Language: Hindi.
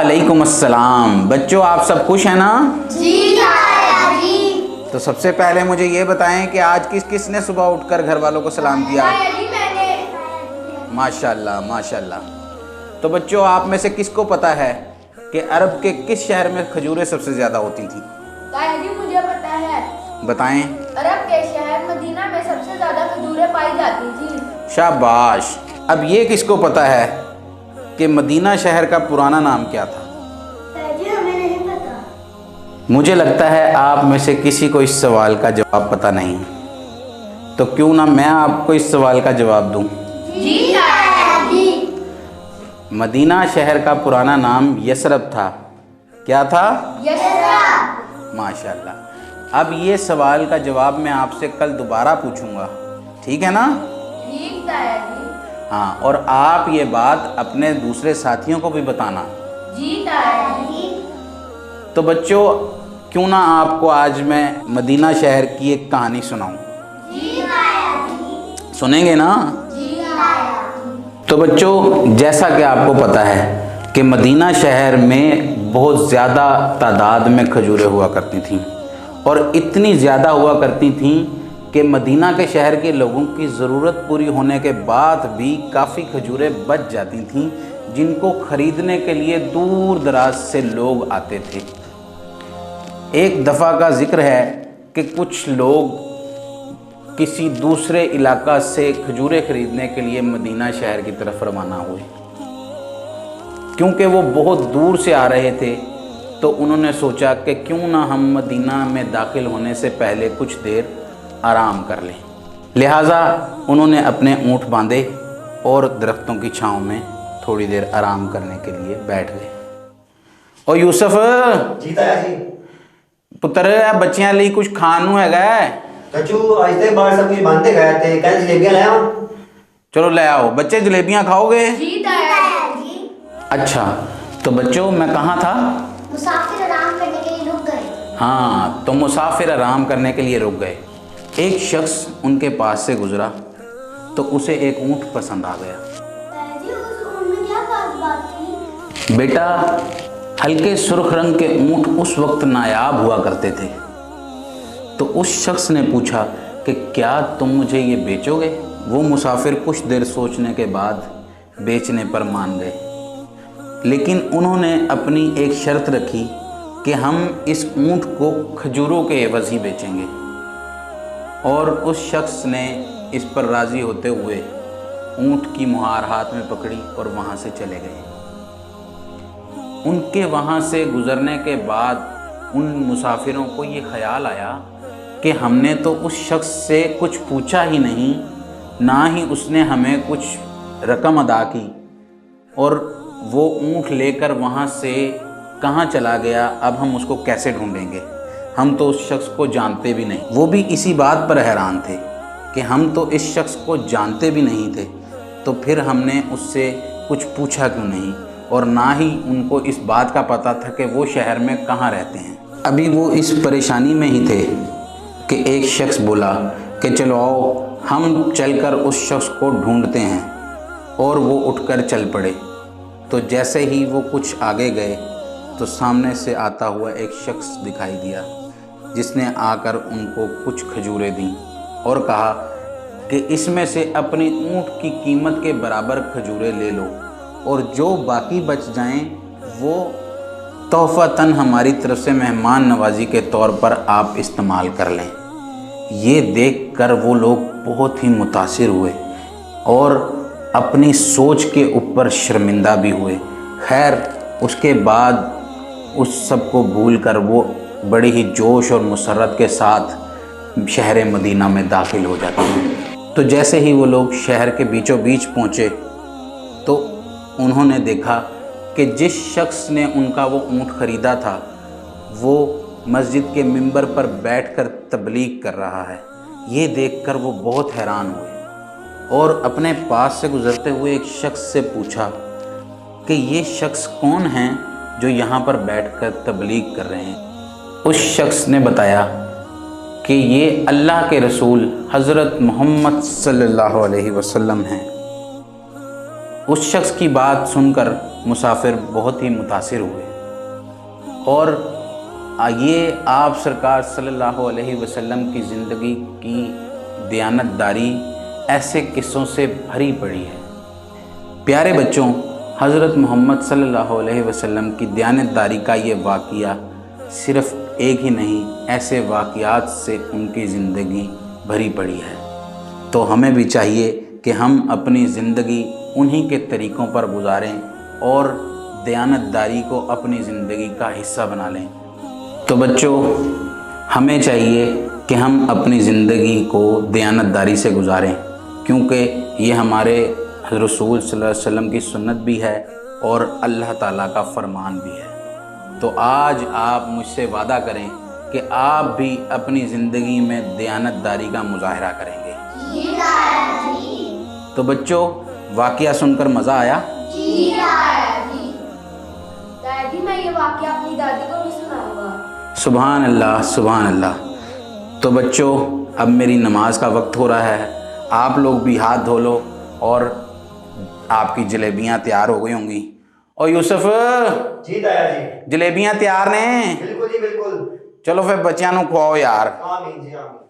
वालेकुम अस्सलाम। बच्चों आप सब खुश हैं ना? जी जी। तो सबसे पहले मुझे ये बताएं कि आज किसने सुबह उठकर घर वालों को सलाम किया? मैंने। माशाल्लाह माशाल्लाह। तो बच्चों आप में से किसको पता है कि अरब के किस शहर में खजूरें सबसे ज़्यादा होती थी? जी मुझे पता है। बताएं। अरब के शहर मदीना में सबसे ज्यादा खजूरें पाई जाती थी। शाबाश। अब ये किसको पता है कि मदीना शहर का पुराना नाम क्या था? जी हमें नहीं पता। मुझे लगता है आप में से किसी को इस सवाल का जवाब पता नहीं, तो क्यों ना मैं आपको इस सवाल का जवाब दूं। जी जी। मदीना शहर का पुराना नाम यसरब था। क्या था? यसरब। माशाल्लाह। अब ये सवाल का जवाब मैं आपसे कल दोबारा पूछूंगा, ठीक है ना? ठीक है जी। हाँ, और आप ये बात अपने दूसरे साथियों को भी बताना। जी जी। तो बच्चों क्यों ना आपको आज मैं मदीना शहर की एक कहानी सुनाऊं। जी सुनेंगे ना? जी। तो बच्चों जैसा कि आपको पता है कि मदीना शहर में बहुत ज़्यादा तादाद में खजूरें हुआ करती थीं, और इतनी ज़्यादा हुआ करती थीं कि मदीना के शहर के लोगों की ज़रूरत पूरी होने के बाद भी काफ़ी खजूरें बच जाती थीं, जिनको ख़रीदने के लिए दूर दराज से लोग आते थे। एक दफ़ा का ज़िक्र है कि कुछ लोग किसी दूसरे इलाका से खजूरें ख़रीदने के लिए मदीना शहर की तरफ रवाना हुए। क्योंकि वो बहुत दूर से आ रहे थे तो उन्होंने सोचा कि क्यों ना हम मदीना में दाखिल होने से पहले कुछ देर आराम कर लें। लिहाजा उन्होंने अपने ऊँट बांधे और दरख्तों की छांव में थोड़ी देर आराम करने के लिए बैठ गए। और यूसुफ जी ताया जी। पुत्र बच्चियां लिए कुछ खान नूं हैगा? कचू आज ते बाहर सब कुछ बांधते गए थे, कल जलेबियां लाया हूं। चलो ले आओ। बच्चे जलेबियां खाओगे? जी जी। अच्छा, तो बच्चों मैं कहाँ था? मुसाफिर आराम करने के लिए रुक गए। हाँ, तो मुसाफिर आराम करने के लिए रुक गए। एक शख्स उनके पास से गुजरा तो उसे एक ऊँट पसंद आ गया। जी उस ऊँट में क्या खास बात थी? बेटा, हल्के सुर्ख रंग के ऊँट उस वक्त नायाब हुआ करते थे। तो उस शख्स ने पूछा कि क्या तुम मुझे ये बेचोगे? वो मुसाफिर कुछ देर सोचने के बाद बेचने पर मान गए, लेकिन उन्होंने अपनी एक शर्त रखी कि हम इस ऊँट को खजूरों के एवज ही बेचेंगे। और उस शख्स ने इस पर राज़ी होते हुए ऊँट की मुहार हाथ में पकड़ी और वहाँ से चले गए। उनके वहाँ से गुज़रने के बाद उन मुसाफिरों को ये ख़याल आया कि हमने तो उस शख्स से कुछ पूछा ही नहीं, ना ही उसने हमें कुछ रकम अदा की, और वो ऊँट लेकर वहाँ से कहाँ चला गया, अब हम उसको कैसे ढूंढेंगे? हम तो उस शख्स को जानते भी नहीं। वो भी इसी बात पर हैरान थे कि हम तो इस शख्स को जानते भी नहीं थे, तो फिर हमने उससे कुछ पूछा क्यों नहीं, और ना ही उनको इस बात का पता था कि वो शहर में कहाँ रहते हैं। अभी वो इस परेशानी में ही थे कि एक शख्स बोला कि चलो आओ हम चलकर उस शख्स को ढूंढते हैं, और वो उठकर चल पड़े। तो जैसे ही वो कुछ आगे गए तो सामने से आता हुआ एक शख्स दिखाई दिया, जिसने आकर उनको कुछ खजूरें दी और कहा कि इसमें से अपनी ऊँट की कीमत के बराबर खजूरें ले लो, और जो बाकी बच जाएं वो तोहफ़तन हमारी तरफ से मेहमान नवाजी के तौर पर आप इस्तेमाल कर लें। ये देखकर वो लोग बहुत ही मुतासिर हुए और अपनी सोच के ऊपर शर्मिंदा भी हुए। खैर उसके बाद उस सब को भूल कर वो बड़े ही जोश और मुसर्रत के साथ शहर मदीना में दाखिल हो जाते हैं। तो जैसे ही वो लोग शहर के बीचों बीच पहुँचे तो उन्होंने देखा कि जिस शख्स ने उनका वो ऊँट ख़रीदा था वो मस्जिद के मिंबर पर बैठकर तबलीग कर रहा है। ये देखकर वो बहुत हैरान हुए और अपने पास से गुज़रते हुए एक शख्स से पूछा कि ये शख्स कौन हैं जो यहाँ पर बैठकर तबलीग कर रहे हैं। उस शख्स ने बताया कि ये अल्लाह के रसूल हज़रत मोहम्मद सल्लल्लाहु अलैहि वसल्लम हैं। उस शख्स की बात सुनकर मुसाफिर बहुत ही मुतासिर हुए। और ये आप सरकार सल्लल्लाहु अलैहि वसल्लम की ज़िंदगी की दयानतदारी ऐसे किस्सों से भरी पड़ी है। प्यारे बच्चों, हज़रत मोहम्मद सल्लल्लाहु अलैहि वसल्लम की दयानतदारी का ये वाक़या सिर्फ़ एक ही नहीं, ऐसे वाक़यात से उनकी ज़िंदगी भरी पड़ी है। तो हमें भी चाहिए कि हम अपनी ज़िंदगी उन्हीं के तरीक़ों पर गुजारें और दयानतदारी को अपनी ज़िंदगी का हिस्सा बना लें। तो बच्चों, हमें चाहिए कि हम अपनी ज़िंदगी को दयानतदारी से गुजारें, क्योंकि ये हमारे रसूल सल्लल्लाहु अलैहि वसल्लम की सुन्नत भी है और अल्लाह ताला का फरमान भी है। तो आज आप मुझसे वादा करें कि आप भी अपनी ज़िंदगी में दयानतदारी का मुजाहरा करेंगे। जी दादाजी। तो बच्चों, वाक़या सुनकर मज़ा आया? जी दादाजी। दादी, मैं ये वाक़या अपनी दादी को भी सुनाऊंगा। सुभान अल्लाह, सुभान अल्लाह। तो बच्चों, अब मेरी नमाज का वक्त हो रहा है। आप लोग भी हाथ धो लो और आपकी जलेबियाँ तैयार हो गई होंगी। और यूसुफ, जी दादाजी। जलेबियाँ तैयार ने? बिल्कुल जी बिल्कुल। चलो फिर बच्चियां नूं खुआओ यार। आमीन जी आमीन।